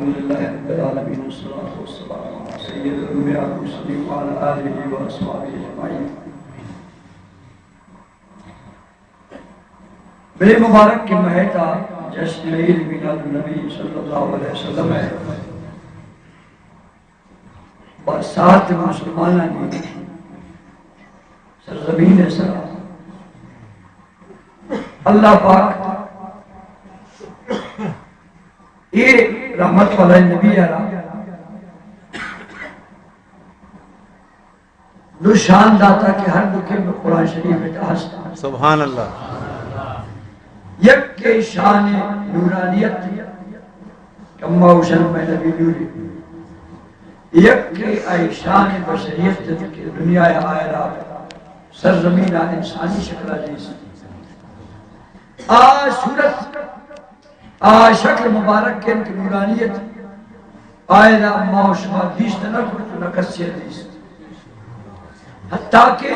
لله رب العالمين والصلاة والسلام على سيد الأنبياء والمرسلين وعلى آله وأصحابه أجمعين. بے مبارک کے مہیتا جشن عید میلاد النبی صلی اللہ علیہ وسلم ہے برسات مسلمانہ کی سرزمین سرا اللہ پاک یہ رحمت والا نبی آرہا دو شان داتا کہ ہر دکھے میں قرآن شریف میں تحسن سبحان اللہ یک کے شان نورانیت کما حسن میں نبی نوری یک کے آئی شان بشریت کے دنیا آئرہ سرزمین انسانی شکل عزیز صورت شکل مبارک کے ان کی نورانیت آئرہ معاشمہ دیست نہ کرت نکسی عزیز حتیٰ کہ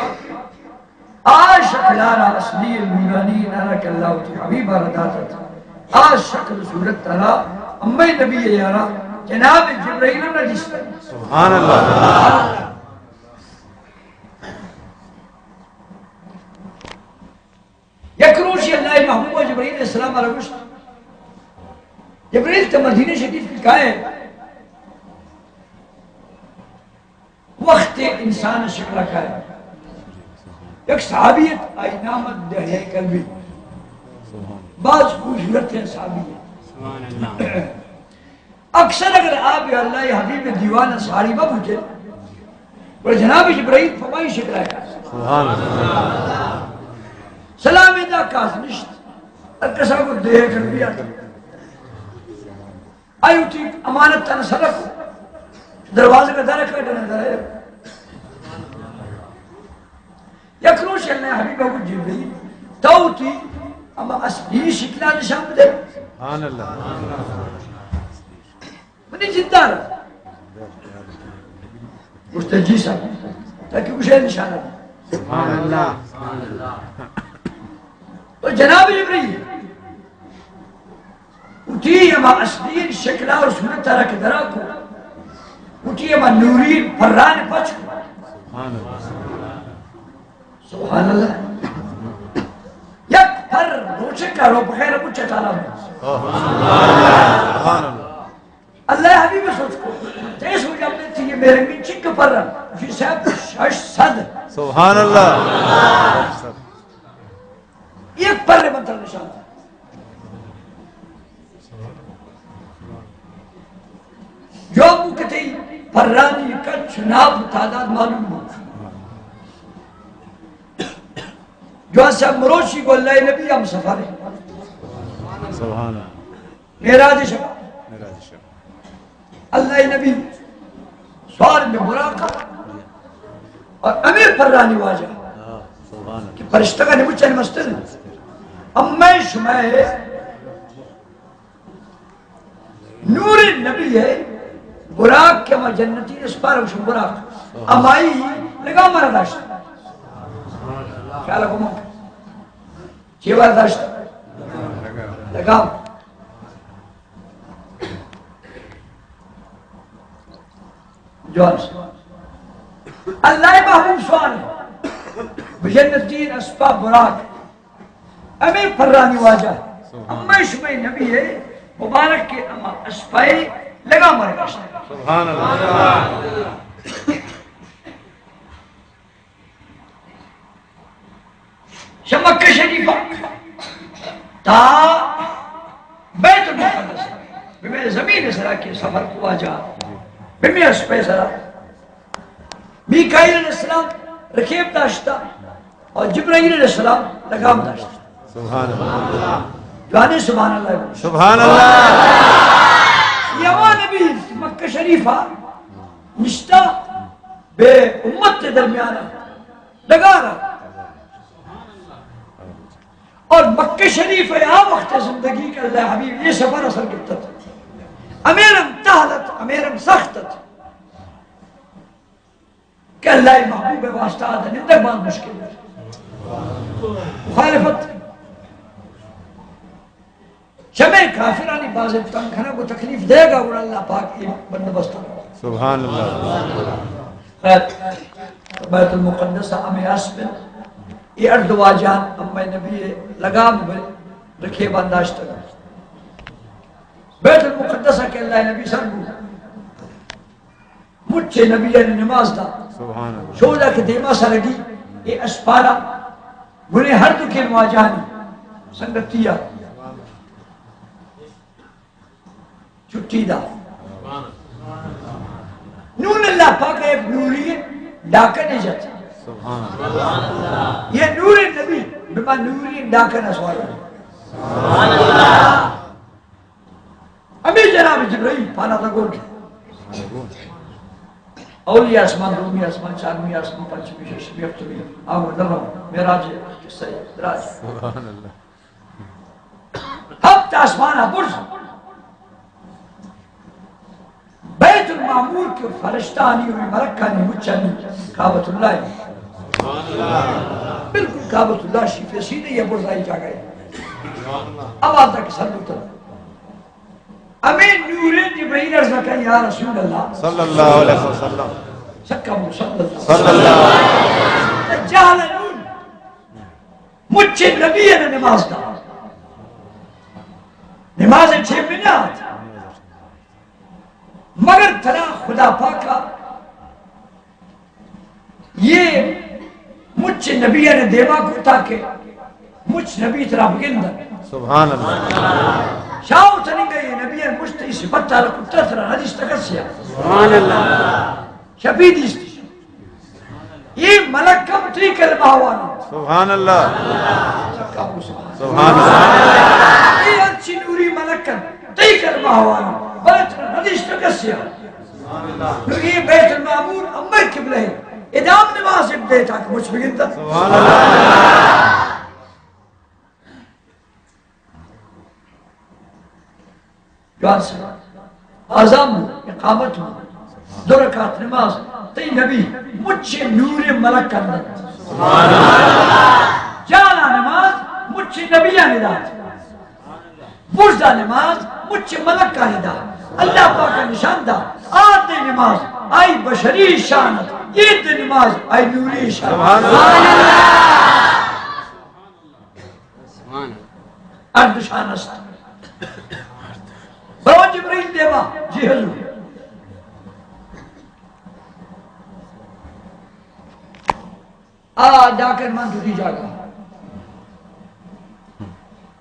شکلارا اصلی نورانی نارا کہ اللہ تی حبیبہ رداتا تھا شکل صورت ترا امی نبی یارا جناب جبرائیل نہ جستا سبحان اللہ یک روشی اللہ محبوب جبرائیل علیہ السلام علیہ وسلم جبرائیل تا مدینہ شریف کی کہا ہے وقت انسان شکل کا ہے ایک صحابیت آئی نامت دہیہ قلبی بعض خوشورت ہیں صحابیت اکثر اگر آپ یا اللہ حبیب دیوانہ ساری با پوچھے اور جناب جبرائیل فمائی شکل ہے سبحان اللہ سلام دا کاس نشت ارکسا کو دہیہ قلبی آتا آئیو تھی امانت تانا صدق دروازے کا درکھ ہے دنے درائے یک روش اللہ حبیب ابو جبرائیل تو تھی اما اصلی شکلہ نشان دے سبحان اللہ منی جدہ رہا مستجی صاحب تاکہ اسے نشانہ دے سبحان اللہ تو جناب جبرائیل اٹھی اما اصلی شکلہ اور صورت طرح کے درہ کو اٹھی اما نورین فران پچ کو سبحان اللہ سبحان اللہ یک پر روچے کا رو بخیر ابو چٹالا ہوں سبحان اللہ اللہ حبیب سوچ کو تیس ہو جاتے تھی یہ میرے من چک پر رہا جی صاحب شش صد سبحان اللہ ایک پر منتر نشان تھا جو ابو کہتے ہی پرانی کا چناب تعداد معلوم ہو جو صاحب مروشی کو اللہ نبی ہم سفر ہے سبحان اللہ میراج شب اللہ نبی سوار میں براقہ اور امیر پرانی واجہ کہ پرشتہ کا نبوچہ نمستر امی شمائے نور نبی ہے براق کے اما جنتی اس پار اوشن براق امائی لگا مرا داشتا خیال کو مانگ چیوار داشتا لگا جوان سے اللہ محبوب سوان بجنتین اسباب براق امیر فرانی واجہ اما شمائی نبی ہے مبارک کے اما اسبائی لگا مرا داشتا سبحان اللہ مکہ شریفہ تا بیت المقدس بمیں زمین سرا کے سفر کو آجا بمیں اسپے سرا میکائیل علیہ السلام رکیب داشتا اور جبرائیل علیہ السلام لگام داشتا سبحان اللہ جوانے سبحان اللہ سبحان اللہ یوان نبی مکہ شریفہ نشتا بے امت درمیانا لگا رہا اور مکہ شریف ہے وقت زندگی کا اللہ حبیب یہ سفر اثر کرتا تھا امیرم تحلت امیرم سختت کہ اللہ محبوب واسطہ آدھا نندر بان مشکل ہے مخالفت شمع کافرانی باز تنگ کو تکلیف دے گا اور اللہ پاک کی بندوبست ہوگا. سبحان اللہ. بیت المقدس امی اسبن یہ ارد واجان امی نبی لگام رکھے بنداشت گا. بیت المقدس کے اللہ نبی سر بو مجھے نبی نے نماز دا سبحان اللہ. شولا کے دیما سرگی یہ اسپارا گنے ہر دکھے مواجہانی سنگتیا چھٹی دا نون اللہ پاک ایک نوری ڈاکہ نہیں جاتا. سبحان اللہ. یہ نور نبی بما نوری ڈاکہ نسوائی. ابھی جناب جبرائیل پانا تھا گول اولیاء اسمان رومی اسمان چارمی اسمان پنچمی ششمی افتمی آمر درم میراج قصہ دراج. سبحان اللہ. ہفت آسمانہ برز بیت المعمور کے فرشتانی ہوئی ملکانی مچانی کعبت اللہ بالکل کعبت اللہ شیفے سیدھے یہ برز آئی جا گئے. اب آتا کہ سر بطر امین نور جبرائیل ارزا کہ یا رسول اللہ صلی اللہ علیہ وسلم. سکا مو صلی اللہ علیہ وسلم. جہل نور مجھے نبی نے نماز دا نماز 6 منٹ مگر ترا خدا پاکا یہ مجھ نبی نے دیوا کو تاکہ مجھ نبی ترا بگندر. سبحان اللہ. شاو تنگا یہ نبی نے مجھ تی سبتا لکو ترا حدیث تکسیا. سبحان اللہ. شبید استی یہ ملک کم تی کلمہ ہوانا. سبحان اللہ. سبحان اللہ. یہ اچھی نوری ملک کم تی کلمہ ہوانا بلت حدیث تکسیا. یہ بیت المعمور امر قبلہ ہے ادام نماز ابدے تاکہ مجھ بگندر. سبحان اللہ. جوان سے آزام اقامت ہوں 2 رکعت نماز تی نبی مجھے نور ملک کرنا. سبحان اللہ. جانا نماز مجھے نبی نداد برزہ نماز مجھے ملک کا نداد. اللہ پاک کا نشان دا آد نماز آئی بشری شانت عید نماز آئی نوری شانت. سبحان اللہ. ارد شانست برو جبرائیل دیوا جی حضور جا کر من تھی جاگا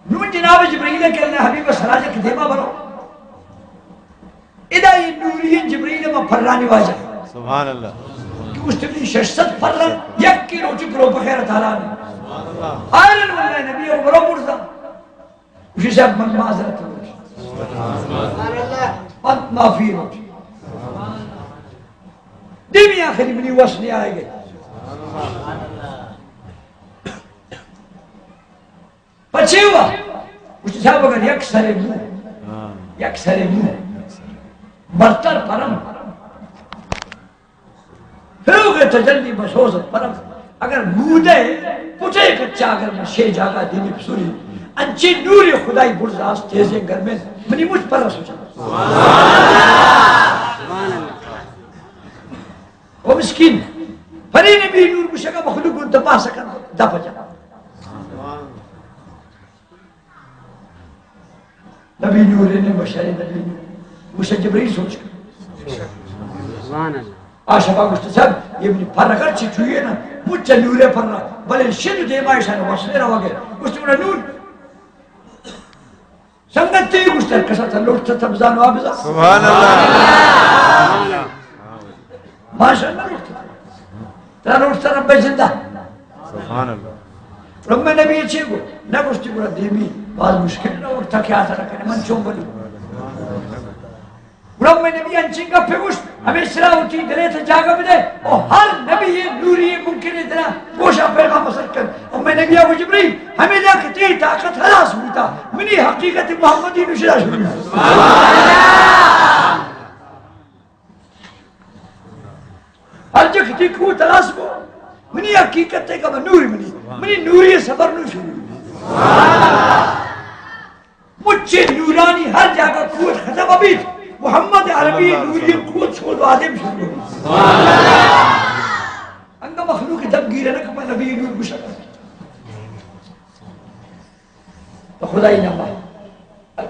نون جناب جبرائیل کہلنے حبیب سراجہ کی دیوا برو ادا یہ نوری جبرائیل میں پھرانی واجہ. سبحان اللہ. کہ اس تبنی 600 پھرن یک کی روچی کرو بخیر تعالیٰ نے آئرن واللہ نبی اور برو مرزا اسی سے اب من معذرت روچی انت معافی روچی دیمی آخری منی وصلی آئے گئے. پچھے ہوا اس صاحب اگر یک سر منہ برتر پرم پھروگے تجلی بسوزت پرم اگر مودے پچھے کچھا اگر میں شے جاگا دیمی پسوری انچی نوری خدای برزاس تیزے گھر میں منی مجھ پر سوچا. وہ مسکین فری نبی نور مشکا مخلوق ان دبا سکن دفع جا. نبی نور نے بشاری نبی نور مجھے جبریل سوچ کر آشفا گوشت صاحب یہ پر اگر چی چوئے نا مجھے نورے پر رہا بلے شد دیما ایشان وصلے رہا گئے گوشت انہا نور سنگت تی گوشت ہے کسا تھا لوٹتا تبزان و آبزا. سبحان اللہ. ماشاء اللہ لوٹتا ترا لوٹتا رب زندہ. سبحان اللہ. رب میں نبی اچھے گو نہ گوشتی گوڑا دیمی بعض مشکل نہ اٹھتا کیا تھا رکھنے من چون بلی رب میں نبی انچین کا پھگوشت ہمیں سرا ہوتی دلے تھا جاگا بھی دے اور ہر نبی یہ نوری یہ ممکن ہے اتنا گوشا پیغام اثر کر اور میں نبی آگو جبریل ہمیں جا کہ تیری طاقت حلاس ہوتا منی حقیقت محمدی نشدہ شروع ہر جا کہ تیری قوت حلاس کو منی حقیقت ہے کہ میں نوری منی نوری سفر نو شروع مجھ مجھے نورانی ہر جگہ قوت ختم ابھی محمد عربی نوری قوت چھوڑ دو آدم شروع ہوئی انگا مخلوق دب گیرے نا کہ نبی نور بشکر تو خدای نما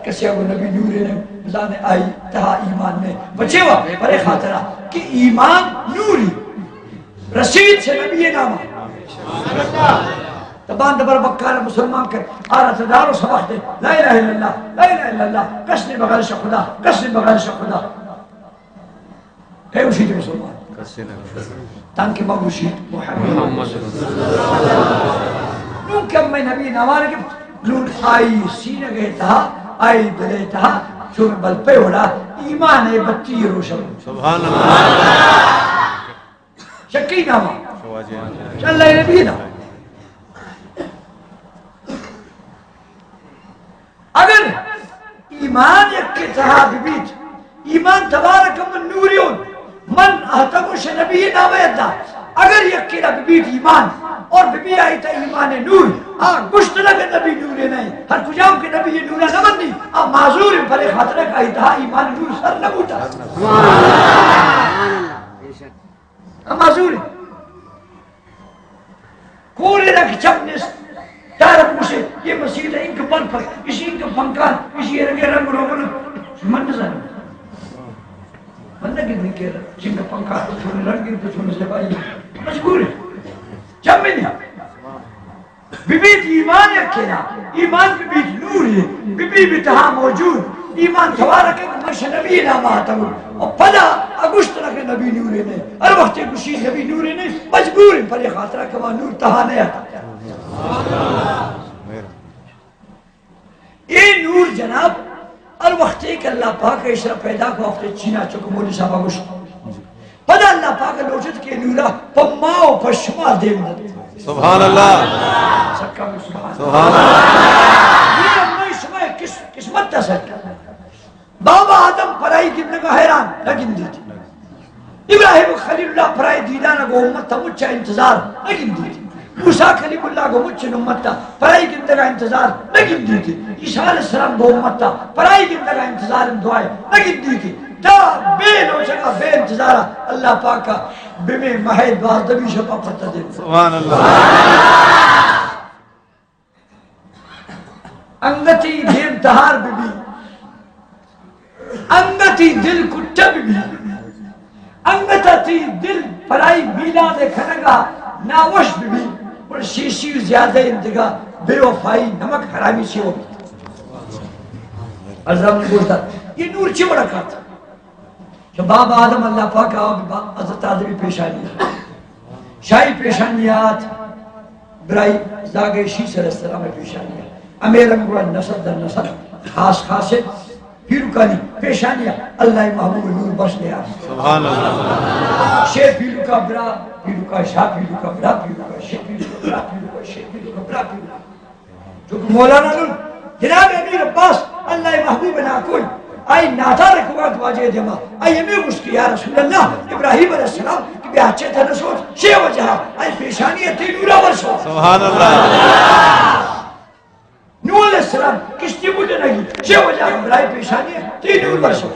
کسی اگو نبی نوری نے بزانے آئی تہا ایمان میں بچے ہوا برے خاطرہ کہ ایمان نوری رسید سے نبی نامہ تبان دبر بکار مسلمان کر آرہ تدارو سبق دے لا الہ الا اللہ لا الہ الا اللہ کسنی بغیر شا خدا کسنی بغیر شا خدا ہے اسی مسلمان تانکہ مغوشید محمد نون کم میں نبی نوارے کے نون آئی سینہ گئے تھا آئی دلے تھا چون بل پہ اڑا ایمان بتی روشن سبحان اللہ شکی نامہ چل اللہ نبی نامہ اگر ایمان یک کے صحابی بیت ایمان تبارک من نوریون من احتمش نبی نامیدہ اگر یک کے نبی بیت ایمان اور بی آئی تا ایمان نور گشت لگے نبی نوری نہیں ہر کجاؤں کے نبی نورہ نمندی معذور پر خاطرہ کا ایتہا ایمان نور سر نبوتا معذور کوری رکھ چپنس دارت مجھے یہ مسیح ہے ان کے بل پر اسی ان کے فنکار اسی رنگے رنگ روگن من نظر من نگی نہیں کہہ رہا جن کا فنکار تو چھوڑے رنگی تو چھوڑے سے بھائی مجبور ہے جب میں نہیں بی بیت ایمان یکینا ایمان بی بیت نور ہے بی بیت ہاں موجود ایمان توارا کہ مش نبی نام آتا ہوں اور پدا اگشت رکھے نبی نورے نے ہر وقت گشید نبی نورے نے مجبور ہے پر یہ خاطرہ کہ وہاں نور تہا نہیں آتا یہ نور جناب ہر وقت ایک اللہ پاک اشرا پیدا کو وقت چینا چکو مولی صاحبہ گشت پدا اللہ پاک لوٹت کے نورا پماؤ پشما دے مدد سبحان اللہ سکا میں سبحان اللہ یہ امائی شمائے قسمت تا سکتا بابا آدم پرائی گبنے کا حیران لگن دیتی ابراہیم خلیل اللہ پرائی دیدانا کو امت تا مجھا انتظار لگن دیتی موسیٰ کلیم اللہ کو مجھے امت تا پرائی گبنے کا انتظار لگن دیتی عیسیٰ علیہ السلام کو امت تا پرائی گبنے کا انتظار دعائے لگن دیتی تا بے نوچکا بے انتظارہ اللہ پاک کا بے میں محید باز دبی شپا پتہ دے سبحان اللہ Agatti them تہار be be Agatti دل کٹا بی بی انگتی دل پرائی میلا دے کھنگا ناوش بی بی اور شیشی زیادہ انتگا بے وفائی نمک حرامی سے ہو عزام نے بولتا یہ نور چی بڑا کرتا کہ بابا آدم اللہ پاک حضرت آدمی پیشانی شاہی پیشانیات برائی زاگے شیس علیہ السلام پیشانیات امیر انگوڑا نصر در نصر خاص خاصے پیروکانی پیشانیاں اللہ محبوب نور بخش لیا سبحان اللہ شیخ پیروکا برا پیروکا شاہ پیروکا برا پیروکا شیخ پیروکا برا پیروکا شیخ پیروکا برا پیروکا جو کہ مولانا نور جناب امیر عباس اللہ محبوب ناکل آئی ناتا رکھوات واجہ جمع آئی ہمیں اس کی یا رسول اللہ ابراہیم علیہ السلام کہ بے اچھے تھا نسوٹ شیع وجہ آئی پیشانی تین نورا ورسو سبحان اللہ نور علیہ السلام کشتی مجھے نہیں شیع وجہ ابراہیم پیشانی تین نور ورسو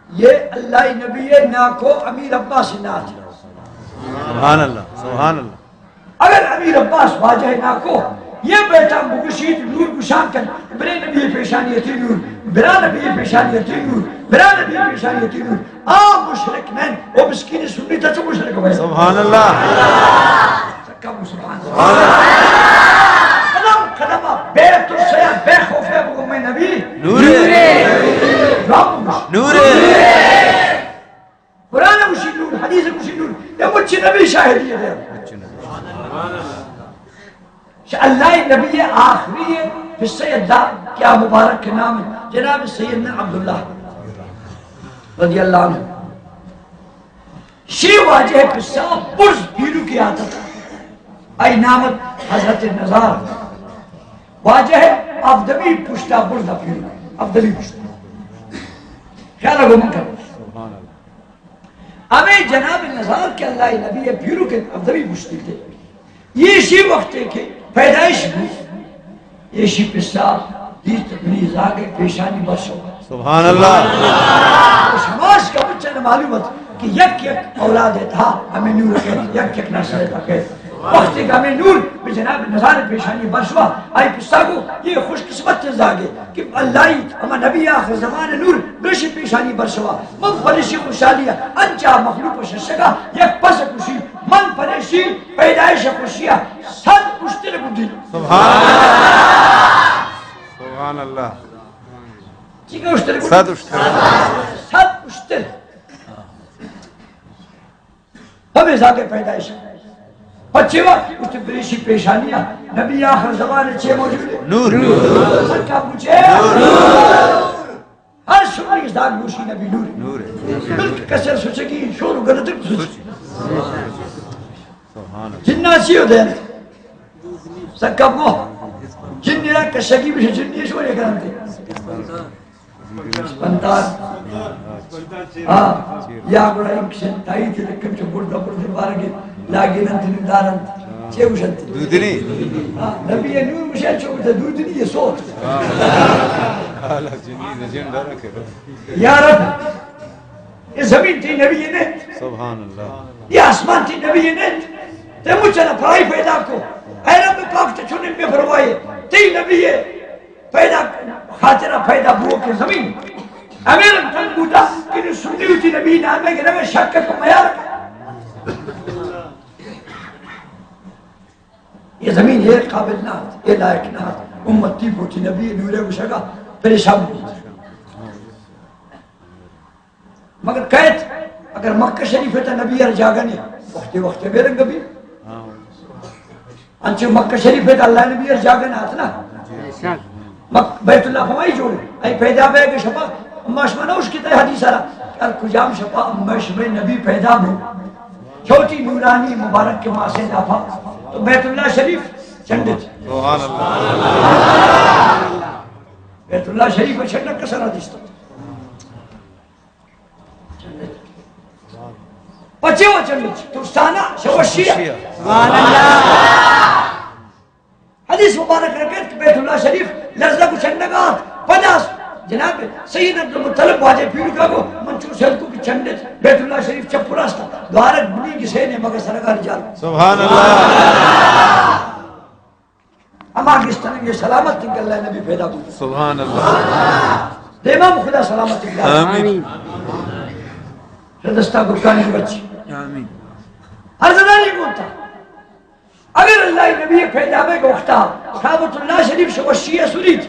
یہ اللہ نبی ناکو امیر عباس نات سبحان اللہ سبحان اللہ اگر امیر عباس واجہ ناکو یہ بیٹا مگشید نور گشان کن برے نبی پیشانیتی نور برا نبی پیشانیتی نور برا نبی پیشانیتی نور مشرک میں وہ مسکین سنی تا چو مشرک ہوئے سبحان اللہ سکم سبحان اللہ قدم قدم بیت السیاد بے خوفے بگو میں نبی نورے نورے قرآن مشید نور حدیث مشید نور یہ مجھے نبی شاہدی ہے اللہ نبی آخری ہے پھر سیدہ کیا مبارک کے نام ہے جناب سیدنا عبداللہ رضی اللہ عنہ شیع واجہ پسا برز پیرو کی آتا تھا آئی نامت حضرت نظار واجہ افدبی پشتا برز پیرو افدبی پشتا خیال ہے گمن کرو ہمیں جناب نظار کے اللہ نبی پیرو کے افدبی پشتی تھے یہ اسی وقت ہے کہ پیدائش بھی ایشی پسا دیز تبلیغ آگے پیشانی برسو سبحان اللہ شماس کا بچہ نے معلومت کہ یک اولاد تھا ہمیں نور کہتے یک نسل تھا کہتے وقتی کا ہمیں نور بجناب نظار پیشانی برسوا آئی پسا کو یہ خوش قسمت تیز آگے کہ اللہ اما نبی آخر زمان نور گرشی پیشانی برسوا من پریشی خوشحالیہ انچا مخلوق ششگا یک پس خوشی من پریشی پیدائش خوشیہ صد اشتر گھنڈی سبحان اللہ چیکہ اشتر گھنڈی صد اشتر صد اشتر ہمیں زاگے پیدائش بچے وقت اس نے بریشی پیشانیاں نبی آخر زمانے چھے موجود ہے نور سرکا پوچھے ہر شکری اس داگ موشی نبی نور ہے ملک کسر سوچگی شور و گردک سوچی جنہ چیو دین سرکا پو جنی را کشگی بھی جنی شوری کرنتے سپنتار یا گوڑا انکشن تائی تھی لکم چو بردہ بردہ بارگی لاگی ننتنی دارنت چھے وشنتی دودنی نبی نور مشاہد چھو بتا دودنی یہ سوت یا رب یہ زمین تھی نبی نیت سبحان اللہ یہ آسمان تھی نبی نیت تے مجھنا پرائی پیدا کو اے رب پاک تے چھونے میں فرمائے تی نبی پیدا خاطرہ پیدا بو کے زمین امیر تنگ بودا کہ سنی ہوتی نبی نامے کہ نبی شک کو میار یہ زمین یہ قابل نہ یہ لائق نہ امتی بوتی نبی نورے گوشگا پریشان بوتی مگر قید اگر مکہ شریف تا نبی ارجاگا نہیں وقتی بیرنگ بھی انچہ مکہ شریف تا اللہ نبی ارجاگا نہیں آتنا بیت اللہ فمائی جوڑے ای پیدا بے گے شپا اما شما نوش کی تے حدیث آرہا کہ کجام شپا اما شما نبی پیدا بے چھوٹی نورانی مبارک کے وہاں سے دافا تو بیت اللہ شریف چندت سبحان اللہ بیت اللہ شریف چندت کسر حدیث تو پچے وہ چندت ترستانہ شوشیہ سبحان اللہ حدیث مبارک رکھت کہ بیت اللہ شریف لرزہ کو چندگات پداس جناب سید عبدالمطلب واجہ پیڑ کا کو منچور سیلکو کی چندت بیت اللہ شریف چپ راستہ دوارک بنی کی سینے مگر سرگار جال سبحان اللہ اما کستان یہ سلامت تنک اللہ نبی پیدا کو سبحان اللہ دے امام خدا سلامت تنک آمین ردستہ گرکانی کی بچی آمین ہر زنانی کونتا اگر اللہ نبی پیدا بے کو وقتا کعبۃ اللہ شریف شوشیہ سنید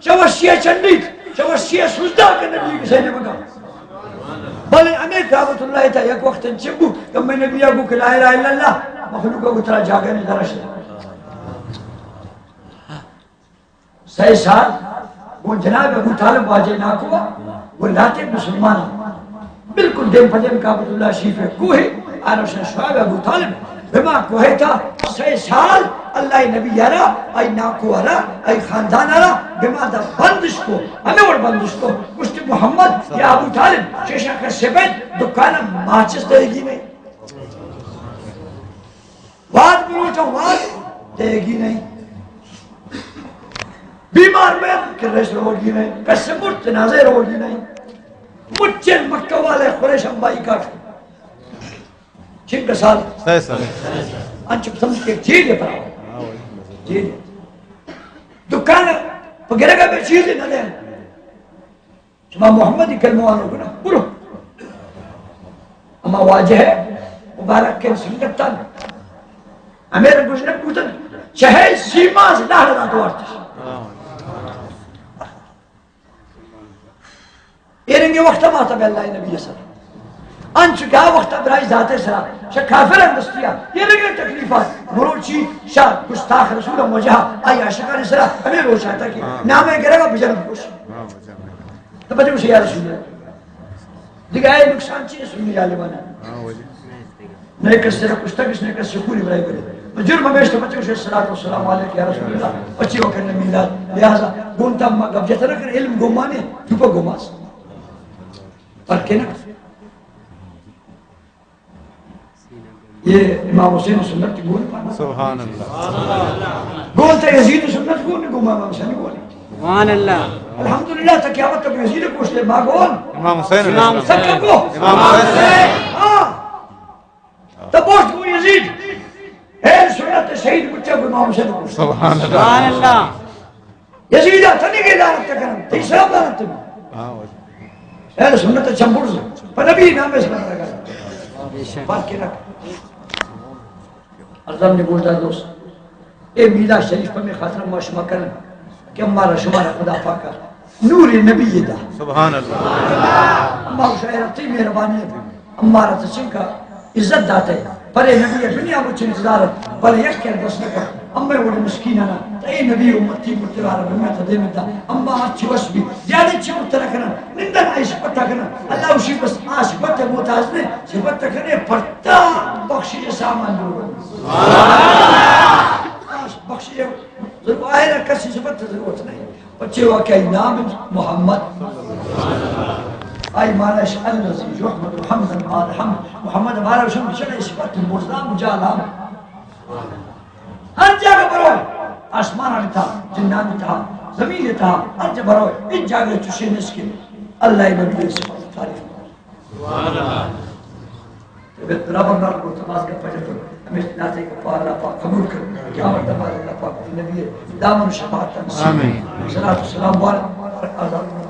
شوشیہ چندید شوشیہ سجدہ کے نبی کی سینے مگا بلے امیر کعبۃ اللہ تا یک وقت چبو کہ میں نبی آگو کہ لا الہ الا اللہ مخلوقہ کو ترا جاگہ نہیں درشت سی سال وہ جناب ابو طالب واجہ ناکوا وہ لاتے مسلمان بالکل دیم پدیم کعبۃ اللہ شریف ہے کوہ آنوشن شعب ابو طالب بما کوہ تھا سی سال اللہ نبی یارا ای ناکو آرا ای خاندان آرا بما دا بندش کو ہمیں اور بندش کو مشتی محمد یا ابو طالب شیشہ کر سبید دکانا ماچس دے گی نہیں واد بروچو واد دے گی نہیں بیمار میں کرش روگی نہیں کس مرد تنازع روگی نہیں مجھے مکہ والے قریش امبائی کاٹ چھن کا سال انچک سمجھ کے چیز ہے پراؤ چیز ہے دکان پگرے گا بے چیز نہ دیں شما محمدی کلموانوں کو نا برو اما واجہ ہے مبارک کے سنگتان امیر گوشنک پوتن چہے سیما سے نہ رہا تو آرتش ایرنگی وقتا ماتا بے اللہ نبی صلی انچکا وقتا برائی ذات سرا شا کافر اندستیا یہ لگے تکلیفات مروچی شاہ گستاخ رسول موجہا آئی عاشقان سرا ہمیں روچا تھا کہ نامے کرے گا بجنب خوش تو بچے اسے یا رسول اللہ دیکھ آئے نقصان چیئے سنی جالے بانا نئے کس سرا کچھ تک اس نے کس سکوری برائی کرے جرم بیشت بچے اسے صلاة والسلام علیکہ یا رسول اللہ بچے وہ کرنے میلاد لہذا گونتا مگب جتا رکھر علم گمانے دوپا گماس پر کے نا یہ امام حسین سنت کی گول پانا سبحان اللہ گولتا یزید سنت کو نہیں گما امام حسین کو نہیں. سبحان اللہ. الحمدللہ تا قیامت تک یزید کو اس لے ماگون امام حسین علیہ امام السلام. سکر کو امام حسین. ہاں تبوشت کو یزید ہے سنت شہید بچہ کو امام حسین کو سبحان اللہ. سبحان اللہ. یزید تنی کے دارت تکرم تی سلام دارت تکرم ہاں اہل سنت چمبر سے پر نبی نام اس میں لگا بے شک. بات کے رکھ عظم نے بولتا دوست اے میلاد شریف پر میں خاطر معاشمہ کریں کہ ہمارا شمارا خدا پاکا نور نبی دا سبحان اللہ. اما شاعرتی مہربانی ہے ہمارا تسن کا عزت داتا ہے پر اے نبی دنیا مجھ انتظار ہے پر یک کر بس نہ کر اما وڑے مسکین ہے نا اے نبی امتی متوار بما تدیم دا اما اچھی وس بھی زیادہ اچھی مترا کرنا نندن آئی صفت کرنا اللہ اسی بس صفت متاز نے صفت کرنے پرتا بخشی سامان دور بخشی ضرور آئے کسی صفت ضرورت نہیں بچے واقعی نام محمد آئی مانا اشعال نزیج رحمت محمد محمد ہمارا وشم بچڑا صفت مرزام جالام ہر جگہ بروئے آسمان آنے تھا جنان تھا زمین تھا ہر جگہ بروئے ان جگہ چوشے نسکے اللہ نبی صفت تعریف برابر نال کو تماز کا پجر کرو ہمیں ناتے کا پار اللہ پاک قبول کرو کیا مرتبہ اللہ پاک نبی دامن شفاعت آمین. صلاة والسلام علیہ